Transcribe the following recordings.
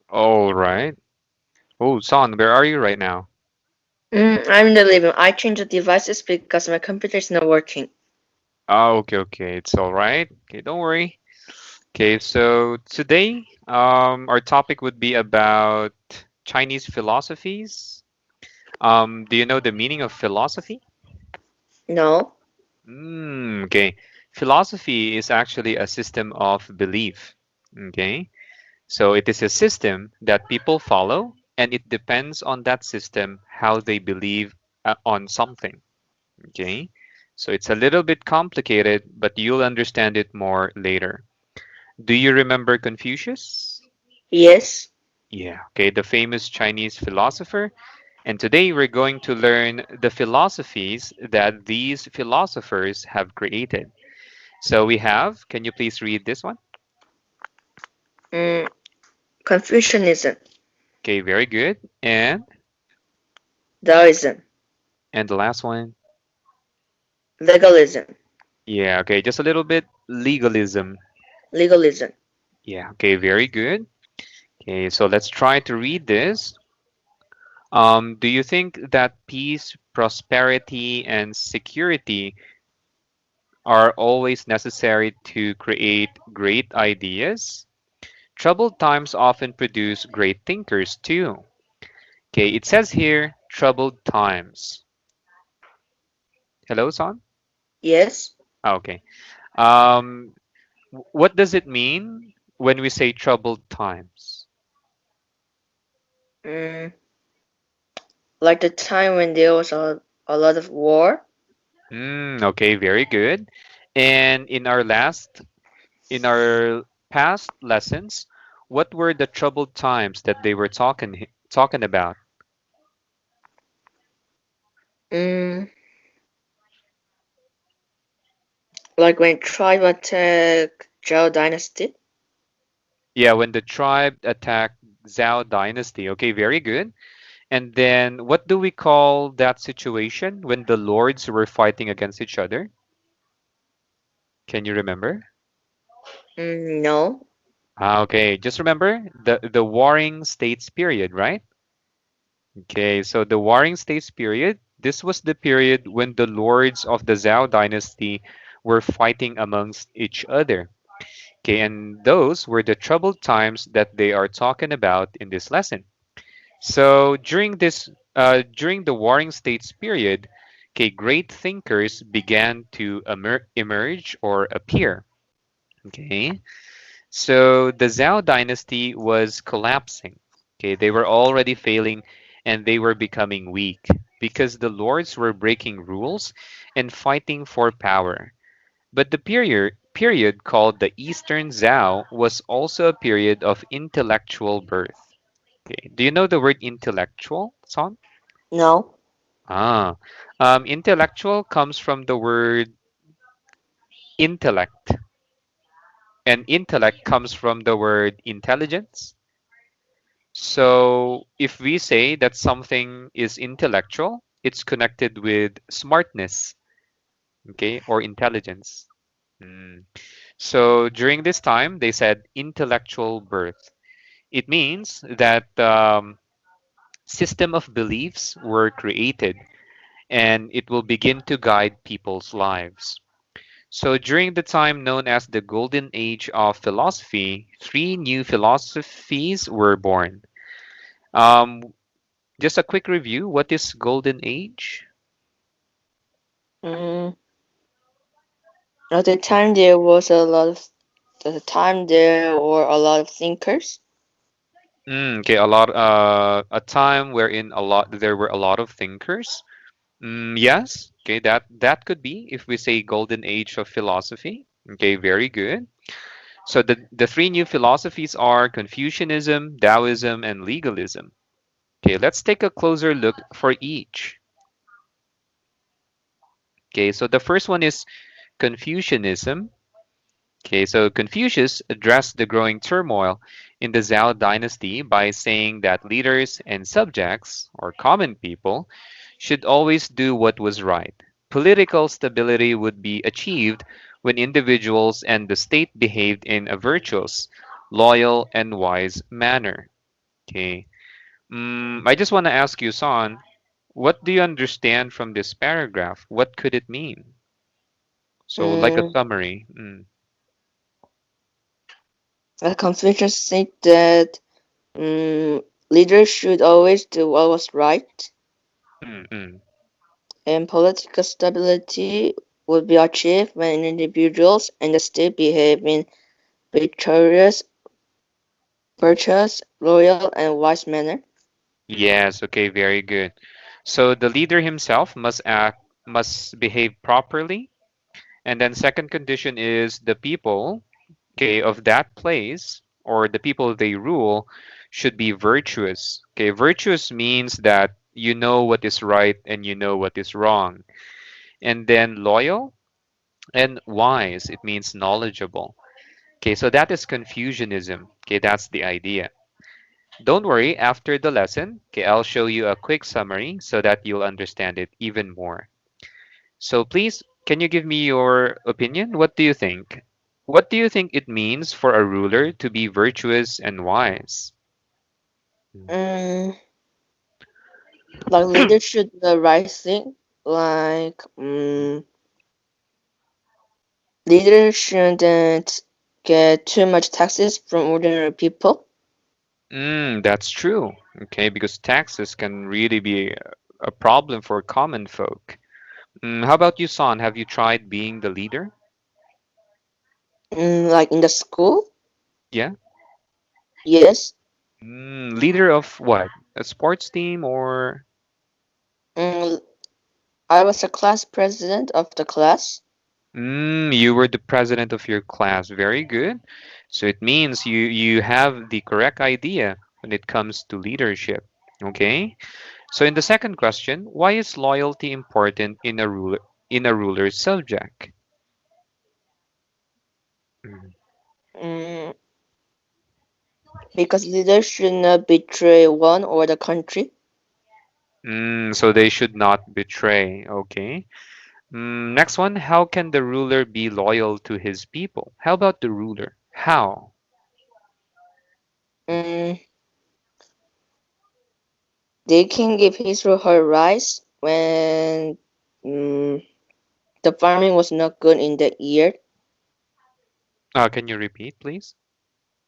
All right. Oh, Son, where are you right now? I'm in the living room. I changed the devices because my computer is not working. Oh, okay, okay. It's all right. Okay, don't worry. Okay, so today, our topic would be about Chinese philosophies. Do you know the meaning of philosophy? No. Okay. Philosophy is actually a system of belief. Okay. So it is a system that people follow, and it depends on that system how they believe on something. Okay. So it's a little bit complicated, but you'll understand it more later. Do you remember Confucius? Yes. Yeah. Okay. The famous Chinese philosopher. And today we're going to learn the philosophies that these philosophers have created. So we have, can you please read this one? Mm, Confucianism. Okay, very good. Taoism. And the last one? Legalism. Yeah, okay, just a little bit. Legalism. Legalism. Yeah, okay, very good. Okay, so let's try to read this. Do you think that peace, prosperity, and security are always necessary to create great ideas? Troubled times often produce great thinkers too. Okay, it says here troubled times. Hello, son? Yes. Okay. Um, what does it mean when we say troubled times? Mm, like the time when there was a lot of war. Okay, very good. And in our past lessons, what were the troubled times that they were talking about? Mm, like when tribe attacked Zhao dynasty. Yeah, when the tribe attacked Zhao dynasty. Okay, very good. And then what do we call that situation when the lords were fighting against each other? Can you remember? No. Okay, just remember the Warring States period, right? Okay, so the Warring States period, this was the period when the lords of the Zhao dynasty were fighting amongst each other. Okay, and those were the troubled times that they are talking about in this lesson. So during the Warring States period, okay, great thinkers began to emerge or appear. Okay, so the Zhao dynasty was collapsing. Okay, they were already failing and they were becoming weak because the lords were breaking rules and fighting for power. But the period called the Eastern Zhao was also a period of intellectual birth. Okay, do you know the word intellectual, Son? No. Ah, intellectual comes from the word intellect, and intellect comes from the word intelligence. So if we say that something is intellectual, it's connected with smartness, okay, or intelligence. Mm. So during this time, they said intellectual birth. It means that system of beliefs were created and it will begin to guide people's lives. So during the time known as the Golden Age of philosophy, three new philosophies were born. Um, just a quick review. What is Golden Age? Mm, at the time there was a lot of at the time there were a lot of thinkers. Okay, a time wherein there were a lot of thinkers. Yes, okay, that could be if we say Golden Age of philosophy. Okay, very good. So the three new philosophies are Confucianism, Taoism, and legalism. Okay, let's take a closer look for each. Okay, so the first one is Confucianism. Okay, so Confucius addressed the growing turmoil in the Zhao dynasty by saying that leaders and subjects, or common people, should always do what was right. Political stability would be achieved when individuals and the state behaved in a virtuous, loyal, and wise manner. Okay. I just want to ask you, Son, what do you understand from this paragraph? What could it mean? So, like a Mm, summary. Confucius said that leaders should always do what was right, Mm, mm. and political stability would be achieved when individuals and the state behave in victorious, virtuous, loyal, and wise manner. Yes, okay, very good. So the leader himself must behave properly. And then second condition is the people, okay, of that place or the people they rule should be virtuous. Okay, virtuous means that you know what is right and you know what is wrong. And then loyal and wise, it means knowledgeable. Okay, so that is Confucianism. Okay, that's the idea. Don't worry, after the lesson, okay, I'll show you a quick summary so that you'll understand it even more. So please, can you give me your opinion? What do you think? What do you think it means for a ruler to be virtuous and wise? Mm, like leaders should do the right thing. Like leaders shouldn't get too much taxes from ordinary people. That's true. Okay, because taxes can really be a problem for common folk. How about you, Son? Have you tried being the leader? Like in the school, Yeah. yes. Leader of what? A sports team or? Mm, I was a class president of the class. You were the president of your class. Very good. So it means you have the correct idea when it comes to leadership. Okay. So in the second question, why is loyalty important in a ruler's subject? Mm, Mm, because leaders should not betray one or the country. so they should not betray. Okay. Next one, how can the ruler be loyal to his people? How about the ruler? How? Mm, they can give his or her rice when mm, the farming was not good in the year. Can you repeat, please?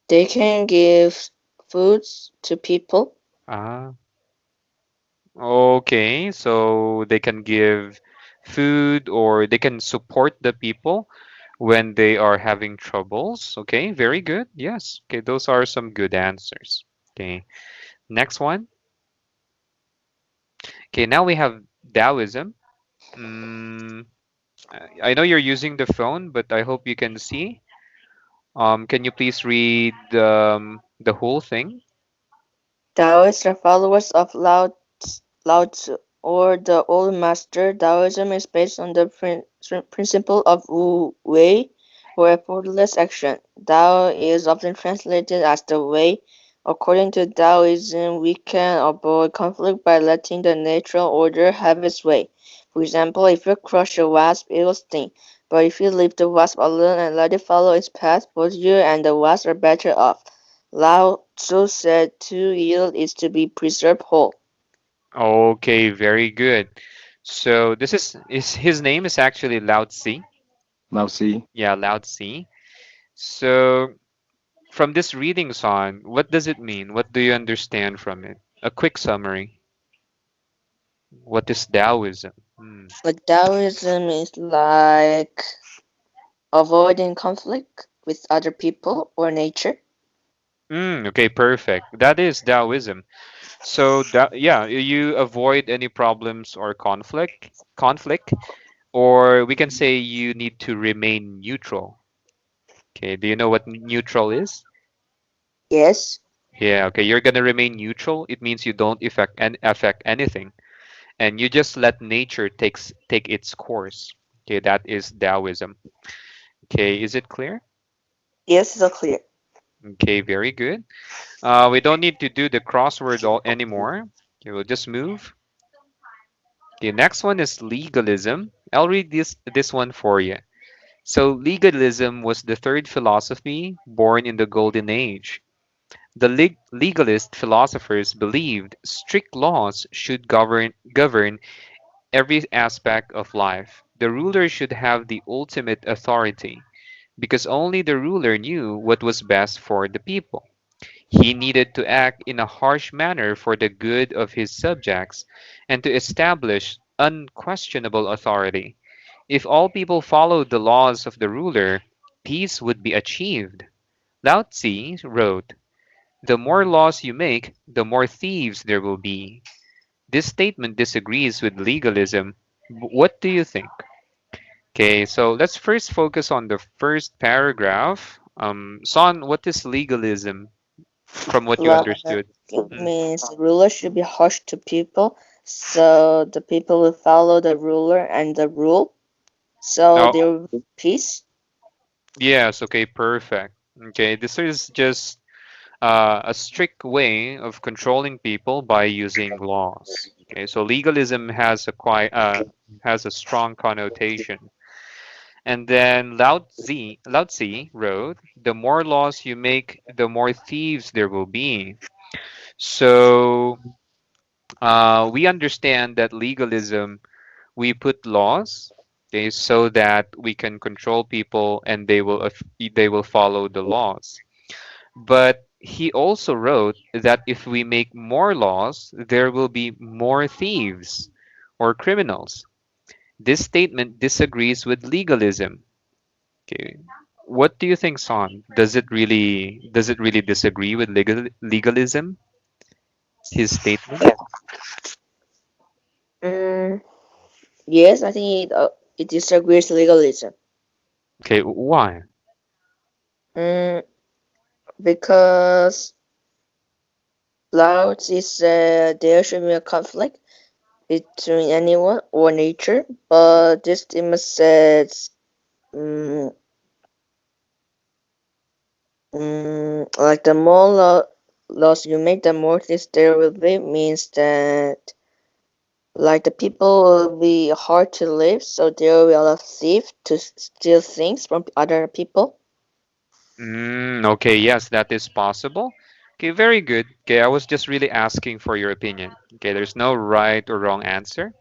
They can give foods to people. Ah, okay, so they can give food or they can support the people when they are having troubles. Okay, very good. Yes. Okay, those are some good answers. Okay, next one. Okay, now we have Taoism. Mm, I know you're using the phone, but I hope you can see. Can you please read the whole thing? Taoists are followers of Lao Tzu, or the Old Master. Taoism is based on the principle of Wu Wei, or effortless action. Tao is often translated as the way. According to Taoism, we can avoid conflict by letting the natural order have its way. For example, if you crush a wasp, it will sting. But if you leave the wasp alone and let it follow its path, both you and the wasp are better off. Lao Tzu said to yield is to be preserved whole. Okay, very good. So this is his name is actually Lao Tzu. Mousy. Yeah, Lao Tzu. So from this reading song, what does it mean? What do you understand from it? A quick summary. What is Taoism? Like Taoism is like avoiding conflict with other people or nature. Okay, perfect. That is Taoism. So that yeah, you avoid any problems or conflict, or we can say you need to remain neutral. Okay, do you know what neutral is? Yes, Yeah, okay, you're gonna remain neutral. It means you don't affect anything, and you just let nature take its course. Okay, that is Taoism. Okay, is it clear? yes, it's clear. Okay, very good. We don't need to do the crossword anymore. Okay, we'll just move. Okay, next one is legalism. I'll read this one for you. So legalism was the third philosophy born in the Golden Age. The legalist philosophers believed strict laws should govern every aspect of life. The ruler should have the ultimate authority because only the ruler knew what was best for the people. He needed to act in a harsh manner for the good of his subjects and to establish unquestionable authority. If all people followed the laws of the ruler, peace would be achieved. Lao Tzu wrote, "The more laws you make, the more thieves there will be." This statement disagrees with legalism. What do you think? Okay, so let's first focus on the first paragraph. Son, what is legalism from what you Like understood? it Mm. means the ruler should be harsh to people, so the people will follow the ruler and the rule, so Oh, there will be peace. yes, okay, perfect. Okay, this is just a strict way of controlling people by using laws. Okay, so legalism has a strong connotation. And then Lao Tzu wrote, "The more laws you make, the more thieves there will be." So we understand that legalism, we put laws, okay, so that we can control people and they will follow the laws. But he also wrote that if we make more laws, there will be more thieves or criminals. This statement disagrees with legalism. Okay. What do you think, Son? Does it really disagree with legalism? His statement? Mm, yes, I think it disagrees legalism. Okay, why? Mm, because Lao Tzu said there should be a conflict between anyone or nature, but this statement says mm, like the more laws you make, the more things there will be, means that like the people will be hard to live, so there will be a lot of thieves to steal things from other people. Okay, yes, that is possible. Okay, very good. Okay, I was just really asking for your opinion. Okay, there's no right or wrong answer.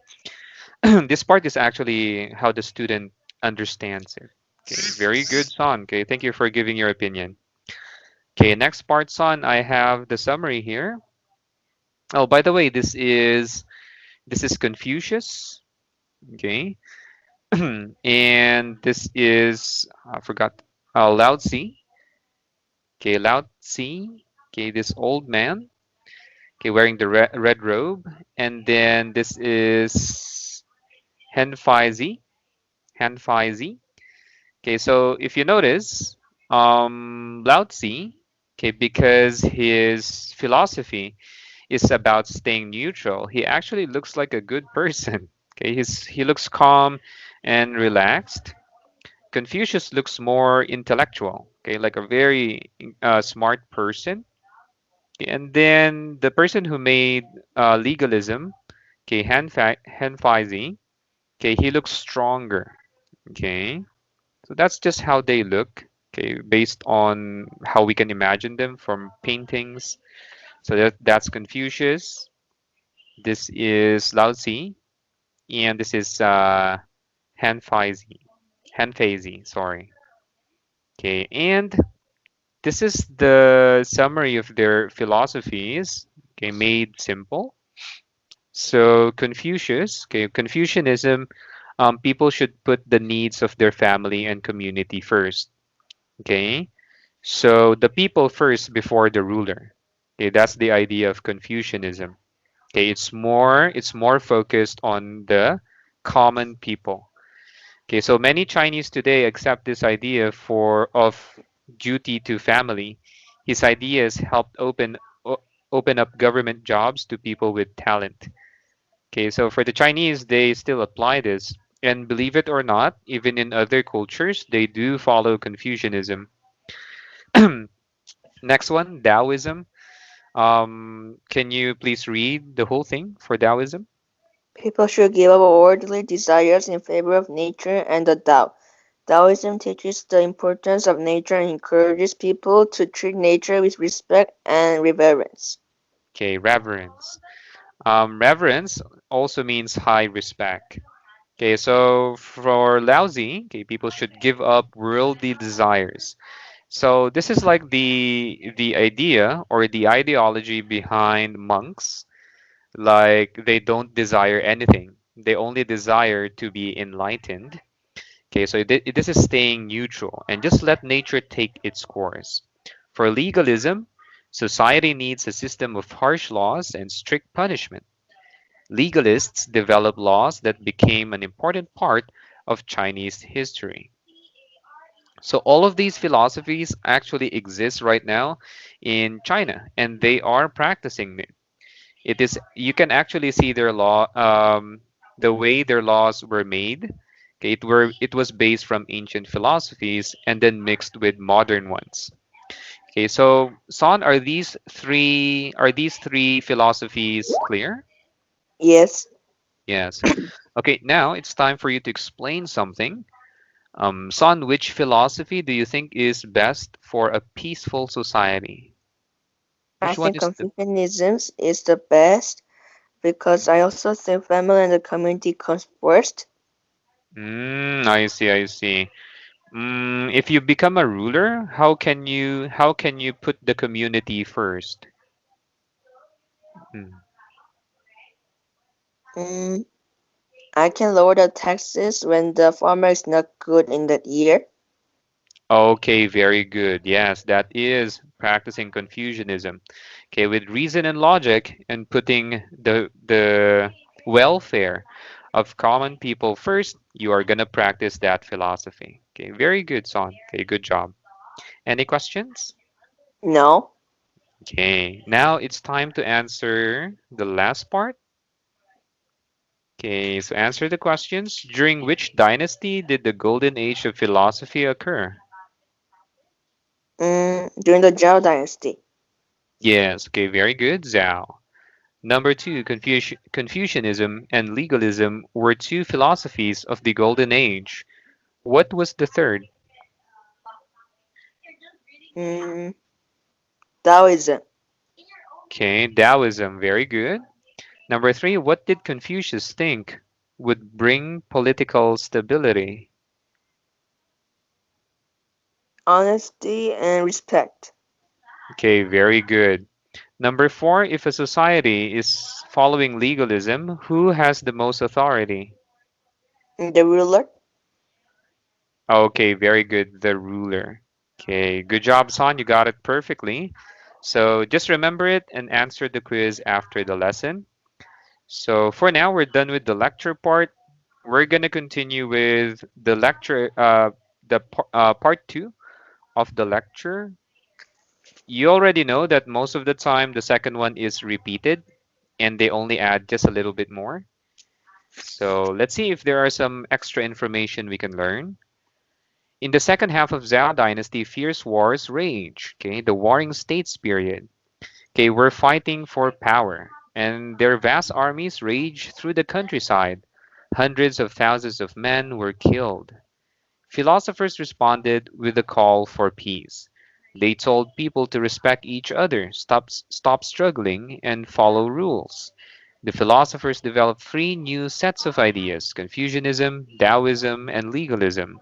This part is actually how the student understands it. Okay, very good, Son. Okay, thank you for giving your opinion. Okay, next part, Son, I have the summary here. Oh, by the way, this is Confucius. Okay, and this is I forgot. Lao Tzu. Okay, Lao Tzu. Okay, this old man. Okay, wearing the red robe, and then this is Hen Faizi. Han Faizi. Okay, so if you notice, Lao Tzu, okay, because his philosophy is about staying neutral, he actually looks like a good person. Okay, he looks calm and relaxed. Confucius looks more intellectual, okay, like a very smart person. Okay, and then the person who made legalism, okay, Han Faizi, okay, he looks stronger. Okay, so that's just how they look. Okay, based on how we can imagine them from paintings. So that's Confucius. This is Lao Tzu, and this is Han Faizi. Han Feizi, sorry. Okay, and this is the summary of their philosophies. Okay, made simple. So Confucius, okay, Confucianism, people should put the needs of their family and community first. Okay, so the people first before the ruler. Okay, that's the idea of Confucianism. Okay, it's more focused on the common people. Okay, so many Chinese today accept this idea for of duty to family. His ideas helped open up government jobs to people with talent. Okay, so for the Chinese, they still apply this. And believe it or not, even in other cultures, they do follow Confucianism. Next one, Taoism. Can you please read the whole thing for Taoism? People should give up worldly desires in favor of nature and the Tao. Taoism teaches the importance of nature and encourages people to treat nature with respect and reverence. Okay, reverence. Reverence also means high respect. Okay, so for Laozi, okay, people should give up worldly desires. So this is like the idea or the ideology behind monks. Like they don't desire anything. They only desire to be enlightened. Okay, so this is staying neutral and just let nature take its course. For legalism, society needs a system of harsh laws and strict punishment. Legalists developed laws that became an important part of Chinese history. So all of these philosophies actually exist right now in China, and they are practicing it. It is you can actually see their law, the way their laws were made. Okay, it was based from ancient philosophies and then mixed with modern ones. Okay, so Son, are these three philosophies clear? Yes, Yes. Okay, now it's time for you to explain something. Son, which philosophy do you think is best for a peaceful society? I Which one think is the Confucianism is the best because I also think family and the community comes first. I see, I see. If you become a ruler, how can you put the community first? Mm. Mm, I can lower the taxes when the farmer is not good in that year. Okay, very good. Yes, that is practicing Confucianism. Okay, with reason and logic and putting the welfare of common people first, you are gonna practice that philosophy. Okay, very good, Son. Okay, good job. Any questions? No. Okay, now it's time to answer the last part. Okay, so answer the questions. During which dynasty did the golden age of philosophy occur? During the Zhao dynasty. Yes, okay, very good, Zhao. Number two, Confucianism and legalism were two philosophies of the golden age. What was the third? Mm, Taoism. Okay, Taoism, very good. Number three, what did Confucius think would bring political stability? Honesty and respect. Okay, very good. Number four, if a society is following legalism, who has the most authority? The ruler. Okay, very good. The ruler. Okay, good job, Son. You got it perfectly. So just remember it and answer the quiz after the lesson. So for now, we're done with the lecture part. We're gonna continue with the lecture, part two of the lecture. You already know that most of the time the second one is repeated, and they only add just a little bit more. So let's see if there are some extra information we can learn. In the second half of Zhao dynasty, fierce wars rage. Okay, the warring states period. Okay, we're fighting for power, and their vast armies rage through the countryside. Hundreds of thousands of men were killed. Philosophers responded with a call for peace. They told people to respect each other, stop struggling, and follow rules. The philosophers developed three new sets of ideas: Confucianism, Taoism, and legalism.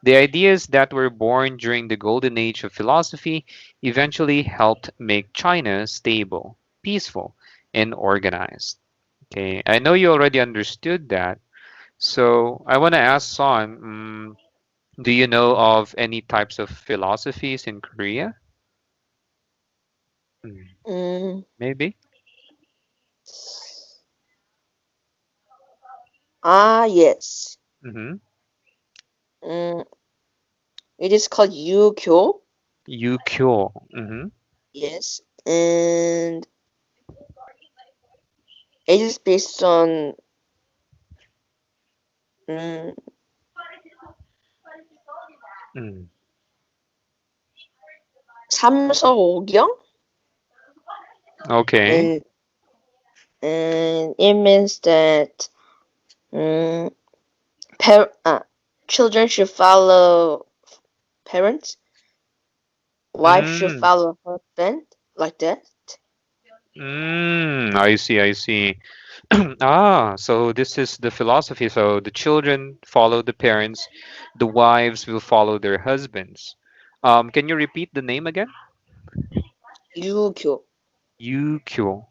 The ideas that were born during the golden age of philosophy eventually helped make China stable, peaceful, and organized. Okay, I know you already understood that. So I want to ask Son, do you know of any types of philosophies in Korea? Mm, Mm, maybe. yes. Mm-hmm. Mm, it is called Yu-Kyo. Yukyo. Mm-hmm. Yes. And it is based on mm, Mm. 삼서오경. Okay. And it means that mm, par- uh, Children should follow parents. Wife should Mm, follow husband. Like that. I see, I see. So this is the philosophy. So the children follow the parents, the wives will follow their husbands. Can you repeat the name again? Yukyo. Yukyo.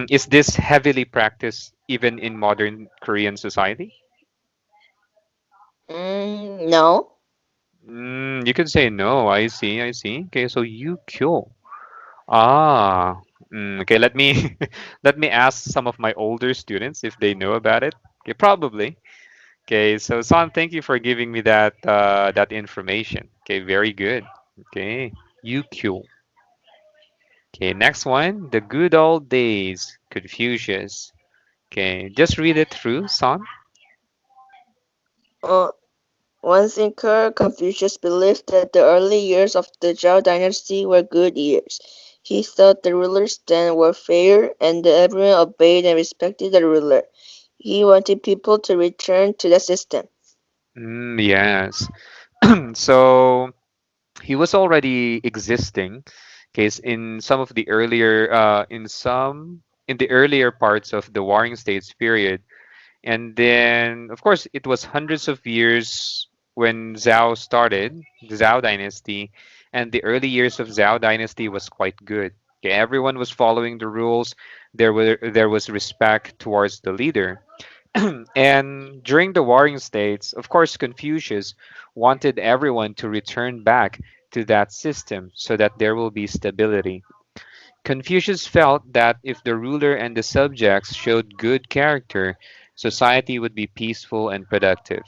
Is this heavily practiced even in modern Korean society? No. You could say no. I see, I see. Okay, so Yukyo. Ah, okay. Let me let me ask some of my older students if they know about it. Okay, probably. Okay, so San, thank you for giving me that information. Okay, very good. Okay, UQ. Okay, next one, the good old days, Confucius. Okay, just read it through, San. Uh, One thinker, Confucius, believed that the early years of the Zhou dynasty were good years. He thought the rulers then were fair and that everyone obeyed and respected the ruler. He wanted people to return to the system. Yes. So he was already existing. Okay, in some of the earlier, in the earlier parts of the Warring States period. And then, of course, it was hundreds of years when Zhao started, the Zhao dynasty, and the early years of Zhao dynasty was quite good. Okay, everyone was following the rules. There was respect towards the leader. And during the Warring States, of course, Confucius wanted everyone to return back to that system so that there will be stability. Confucius felt that if the ruler and the subjects showed good character, society would be peaceful and productive.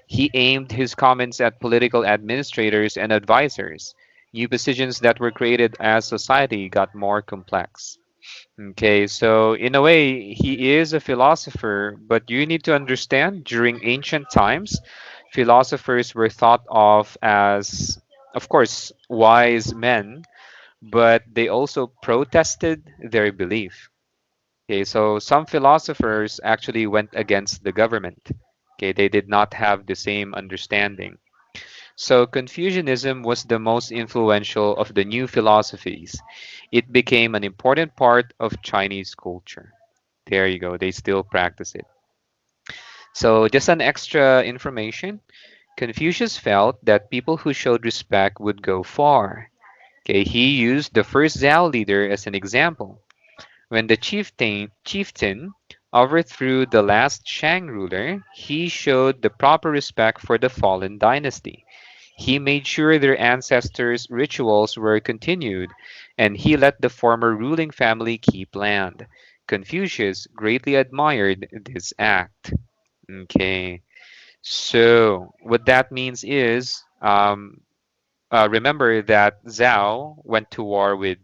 He aimed his comments at political administrators and advisors. New positions that were created as society got more complex. Okay, so in a way, he is a philosopher, but you need to understand during ancient times, philosophers were thought of as, of course, wise men, but they also protested their belief. Okay, so some philosophers actually went against the government. Okay, they did not have the same understanding. So Confucianism was the most influential of the new philosophies. It became an important part of Chinese culture. There you go, they still practice it. So just an extra information, Confucius felt that people who showed respect would go far. Okay, he used the first Zhao leader as an example. When the chieftain overthrew the last Shang ruler, he showed the proper respect for the fallen dynasty. He made sure their ancestors' rituals were continued, and he let the former ruling family keep land. Confucius greatly admired this act. Okay, so what that means is, remember that Zhao went to war with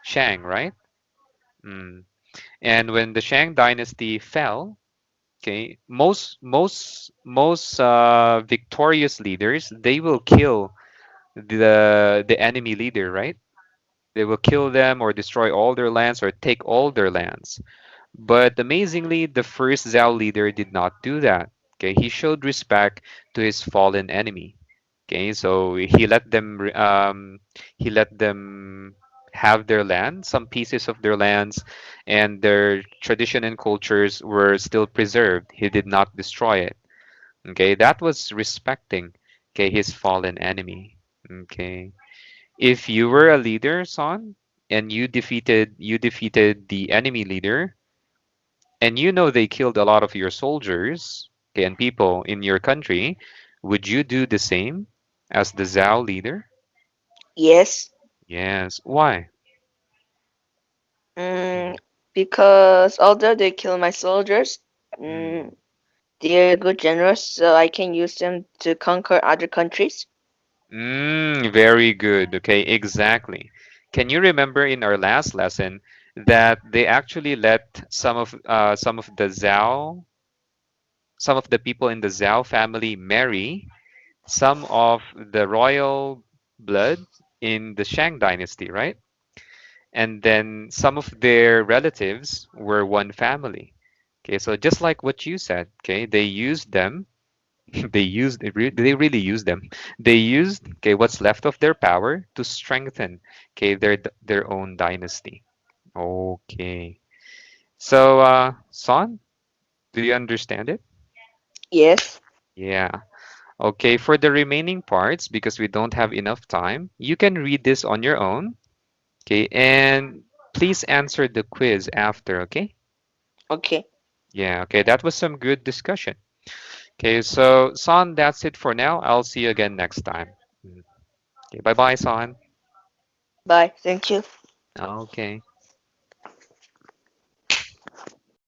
Shang, right? Mm. And when the Shang dynasty fell, okay, most victorious leaders, they will kill the enemy leader, right? They will kill them or destroy all their lands or take all their lands. But amazingly, the first Zhao leader did not do that. Okay, he showed respect to his fallen enemy. Okay, so he let them have their land, some pieces of their lands, and their tradition and cultures were still preserved. He did not destroy it. Okay, that was respecting, okay, his fallen enemy. Okay, if you were a leader, son, and you defeated the enemy leader, and you know they killed a lot of your soldiers, okay, and people in your country, would you do the same as the Zhao leader? Yes. Yes. Why? Mm, because although they kill my soldiers, Mm. they're good generals, so I can use them to conquer other countries. Very good. Okay, exactly. Can you remember in our last lesson that they actually let some of the people in the Zhao family marry some of the royal blood in the Shang dynasty, right? And then some of their relatives were one family. Okay, so just like what you said, okay, they used them, They really used them. They used, okay, what's left of their power to strengthen, okay, their own dynasty. Okay. So, Son, do you understand it? Yes. Yeah. Okay, for the remaining parts, because we don't have enough time, you can read this on your own. Okay, and please answer the quiz after, okay? Okay. Yeah, okay, that was some good discussion. Okay, so Son, that's it for now. I'll see you again next time. Mm. Okay, bye bye, Son. Bye. Thank you. Okay.